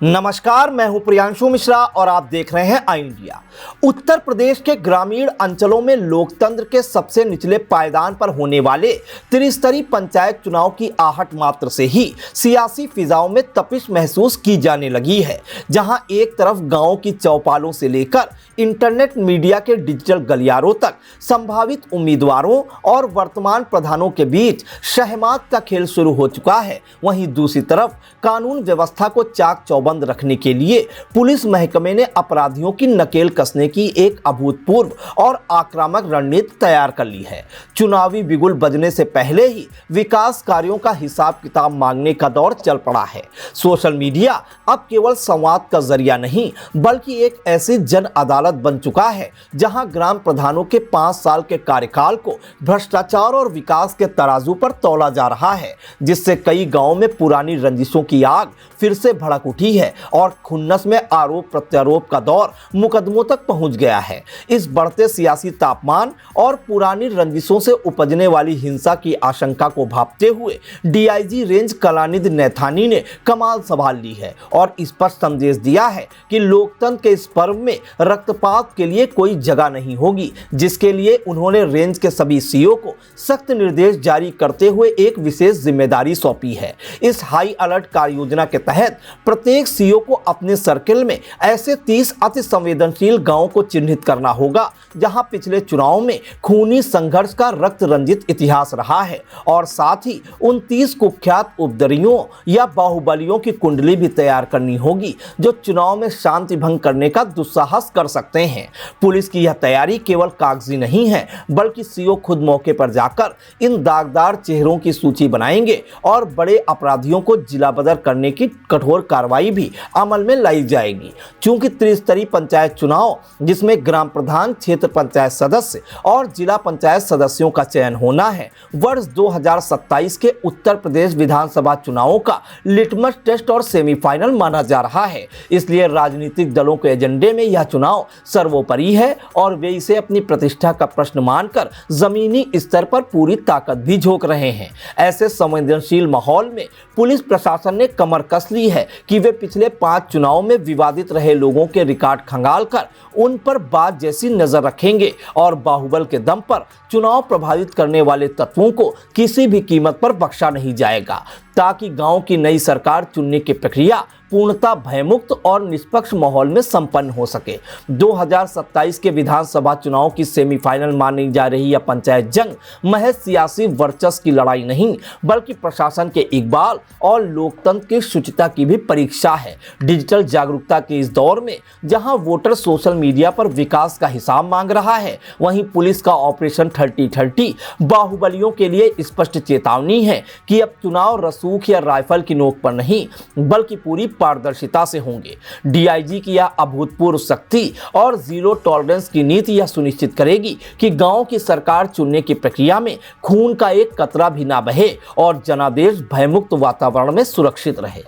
नमस्कार, मैं हूं प्रियांशु मिश्रा और आप देख रहे हैं आई इंडिया। उत्तर प्रदेश के ग्रामीण अंचलों में लोकतंत्र के सबसे निचले पायदान पर होने वाले त्रिस्तरीय पंचायत चुनाव की आहट मात्र से ही सियासी फिजाओं में तपिश महसूस की जाने लगी है। जहां एक तरफ गांवों की चौपालों से लेकर इंटरनेट मीडिया के डिजिटल गलियारों तक संभावित उम्मीदवारों और वर्तमान प्रधानों के बीच शहमात का खेल शुरू हो चुका है, वहीं दूसरी तरफ कानून व्यवस्था को चाक चौबंद रखने के लिए पुलिस महकमे ने अपराधियों की नकेल कसने की एक अभूतपूर्व और आक्रामक रणनीति तैयार कर ली है। चुनावी बिगुल बजने से पहले ही विकास कार्यों का हिसाब किताब मांगने का दौर चल पड़ा है। सोशल मीडिया अब केवल संवाद का जरिया नहीं बल्कि एक ऐसी जन अदालत बन चुका है जहां ग्राम प्रधानों के 5 साल के कार्यकाल को भ्रष्टाचार और विकास के तराजू पर तौला जा रहा है, जिससे कई गांवों में पुरानी रंजिशों की आग फिर से भड़क उठी है और खुन्नस में आरोप प्रत्यारोप का दौर मुकदमों तक पहुंच गया है। इस बढ़ते सियासी तापमान और पुरानी रंजिशों से उपजने वाली हिंसा की आशंका को भांपते हुए डीआईजी रेंज कलानिधि नैथानी ने कमाल संभाल ली है और स्पष्ट संदेश दिया है कि लोकतंत्र के इस पर्व में रक्तपात के लिए कोई जगह नहीं होगी, जिसके लिए उन्होंने रेंज के सभी सीओ को सख्त निर्देश जारी करते हुए एक विशेष जिम्मेदारी सौंपी है। इस हाई अलर्ट कार्य योजना के तहत प्रत्येक सीओ को अपने सर्किल में ऐसे 30 अति संवेदनशील गांवों को चिन्हित करना होगा जहां पिछले चुनाव में खूनी संघर्ष का रक्त रंजित इतिहास रहा है, और साथ ही उन 30 कुख्यात उपद्रवियों या बाहुबलियों की कुंडली भी तैयार करनी होगी जो चुनाव में शांति भंग करने का दुस्साहस कर सकते हैं। पुलिस की यह तैयारी केवल कागजी नहीं है बल्कि सीओ खुद मौके पर जाकर इन दागदार चेहरों की सूची बनाएंगे और बड़े अपराधियों को जिला बदर करने की कठोर कार्रवाई भी अमल में लाई जाएगी। चूंकि त्रिस्तरीय पंचायत चुनाव जिसमें ग्राम प्रधान, क्षेत्र पंचायत सदस्य और जिला पंचायत सदस्यों का चयन होना है, वर्ष 2027 के उत्तर प्रदेश विधानसभा चुनावों का लिटमस टेस्ट और सेमीफाइनल माना जा रहा है। इसलिए राजनीतिक दलों के एजेंडे में यह चुनाव सर्वोपरि है और वे इसे अपनी प्रतिष्ठा का प्रश्न मानकर जमीनी स्तर पर पूरी ताकत भी झोंक रहे हैं। ऐसे संवेदनशील माहौल में पुलिस प्रशासन ने कमर कस ली है कि वे पिछले 5 चुनावों में विवादित रहे लोगों के रिकॉर्ड खंगाल कर उन पर बात जैसी नजर रखेंगे और बाहुबल के दम पर चुनाव प्रभावित करने वाले तत्वों को किसी भी कीमत पर बख्शा नहीं जाएगा, ताकि गांव की नई सरकार चुनने की प्रक्रिया पूर्णतः भयमुक्त और निष्पक्ष माहौल में संपन्न हो सके। 2027 के विधानसभा चुनाव की सेमीफाइनल मानी जा रही यह पंचायत जंग महज सियासी वर्चस्व की लड़ाई नहीं बल्कि प्रशासन के इकबाल और लोकतंत्र की शुचिता की भी परीक्षा है। डिजिटल जागरूकता के इस दौर में जहां वोटर सोशल मीडिया पर विकास का हिसाब मांग रहा है, वहीं पुलिस का ऑपरेशन 30-30 बाहुबलियों के लिए स्पष्ट चेतावनी है कि अब चुनाव रसूख या राइफल की नोक पर नहीं बल्कि पूरी पारदर्शिता से होंगे। डीआईजी की यह अभूतपूर्व शक्ति और जीरो टॉलरेंस की नीति यह सुनिश्चित करेगी कि गांव की सरकार चुनने की प्रक्रिया में खून का एक कतरा भी ना बहे और जनादेश भयमुक्त वातावरण में सुरक्षित रहे।